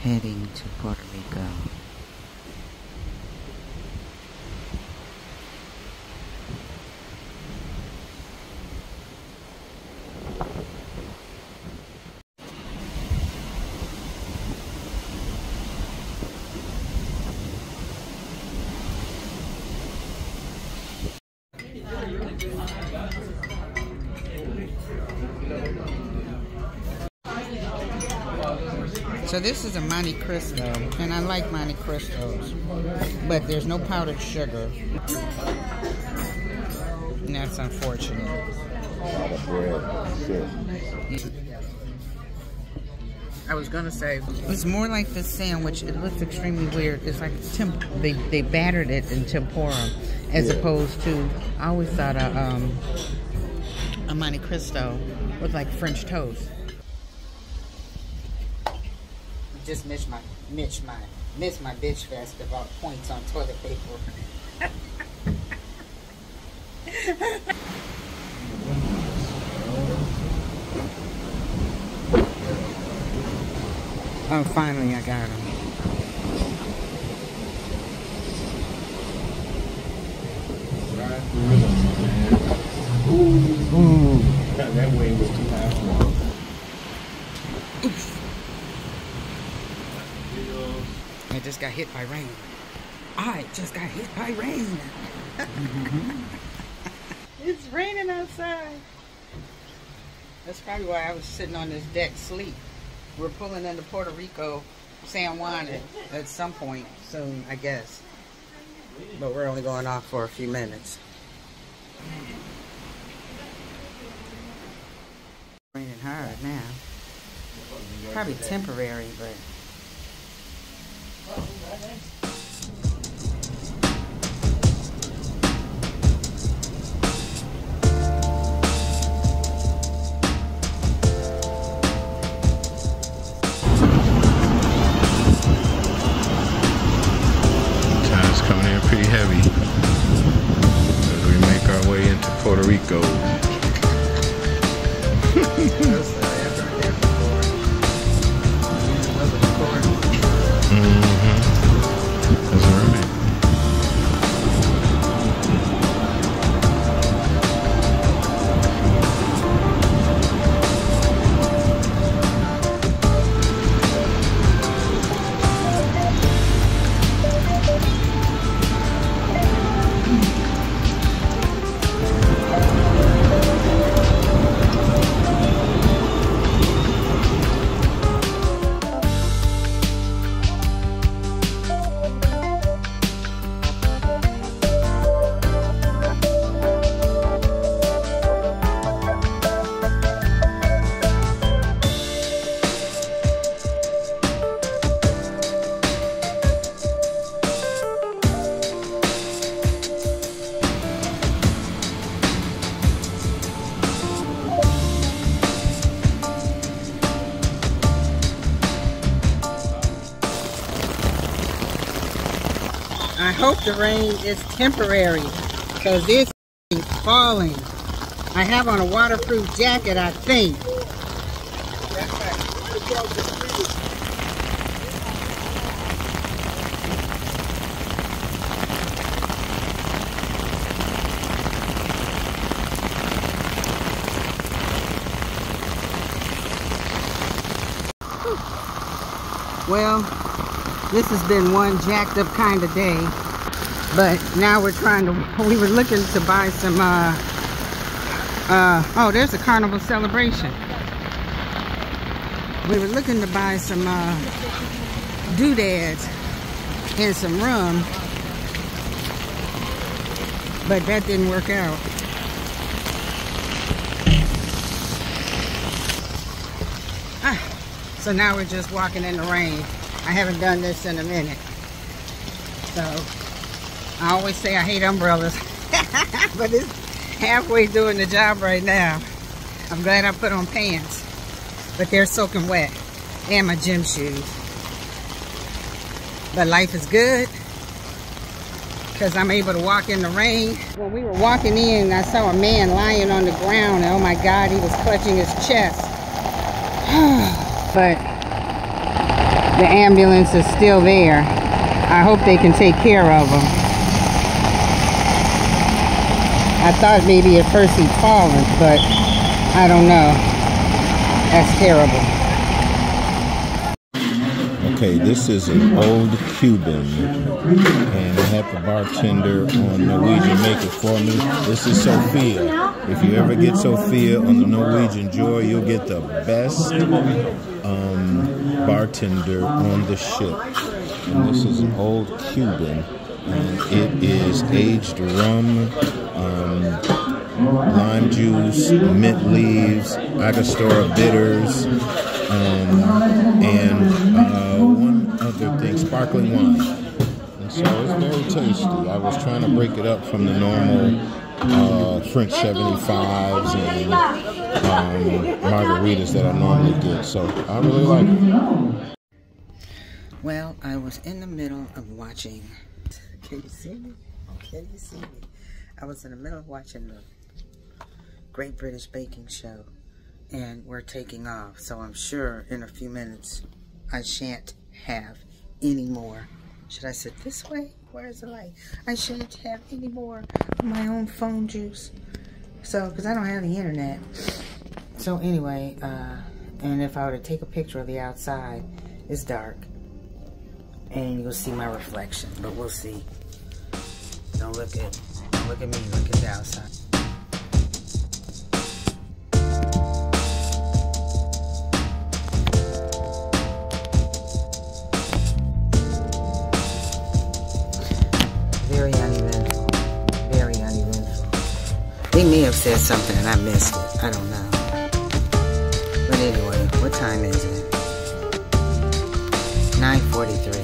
heading to Puerto Rico. So this is a Monte Cristo, and I like Monte Cristos, but there's no powdered sugar, and that's unfortunate. I was gonna say it's more like this sandwich. It looks extremely weird. It's like they battered it in tempura, as opposed to, I always thought a Monte Cristo was like French toast. Just missed my bitch fest about points on toilet paper. Oh, finally I got him. Ooh. That wing was too high for me. Oof. I just got hit by rain. I just got hit by rain. It's raining outside. That's probably why I was sitting on this deck asleep. We're pulling into Puerto Rico, San Juan at some point soon, I guess. But we're only going off for a few minutes. Raining hard now. Probably temporary, but... Time's coming in pretty heavy as we make our way into Puerto Rico. That's right. I hope the rain is temporary, because this is falling. I have on a waterproof jacket, I think. Well, this has been one jacked up kind of day, but now we were looking to buy some, oh, there's a carnival celebration. We were looking to buy some doodads and some rum, but that didn't work out. So now we're just walking in the rain. I haven't done this in a minute. So, I always say I hate umbrellas, but it's halfway doing the job right now. I'm glad I put on pants, but they're soaking wet, and my gym shoes. But life is good, because I'm able to walk in the rain. When we were walking in, I saw a man lying on the ground, and oh my God, he was clutching his chest. But the ambulance is still there. I hope they can take care of him. I thought maybe at first he'd fallen, but I don't know. That's terrible. Okay, this is an old Cuban, and I had the bartender on Norwegian make it for me. This is Sophia. If you ever get Sophia on the Norwegian Joy, you'll get the best bartender on the ship. And this is an old Cuban, and it is aged rum, lime juice, mint leaves, Angostura bitters, and one other thing, sparkling wine. And so it's very tasty. I was trying to break it up from the normal French 75s and margaritas that I normally get. So I really like it. Well, I was in the middle of watching. Can you see me? Can you see me? I was in the middle of watching the Great British Baking Show, and we're taking off. So I'm sure in a few minutes I shan't have any more. Should I sit this way? Where's the light? I shan't have any more of my own phone juice. So, because I don't have the internet. So anyway, and if I were to take a picture of the outside, it's dark. And you'll see my reflection, but we'll see. Don't look at me, look at the outside. Very uneventful. Very uneventful. They may have said something and I missed it. I don't know. But anyway, what time is it? 9:43.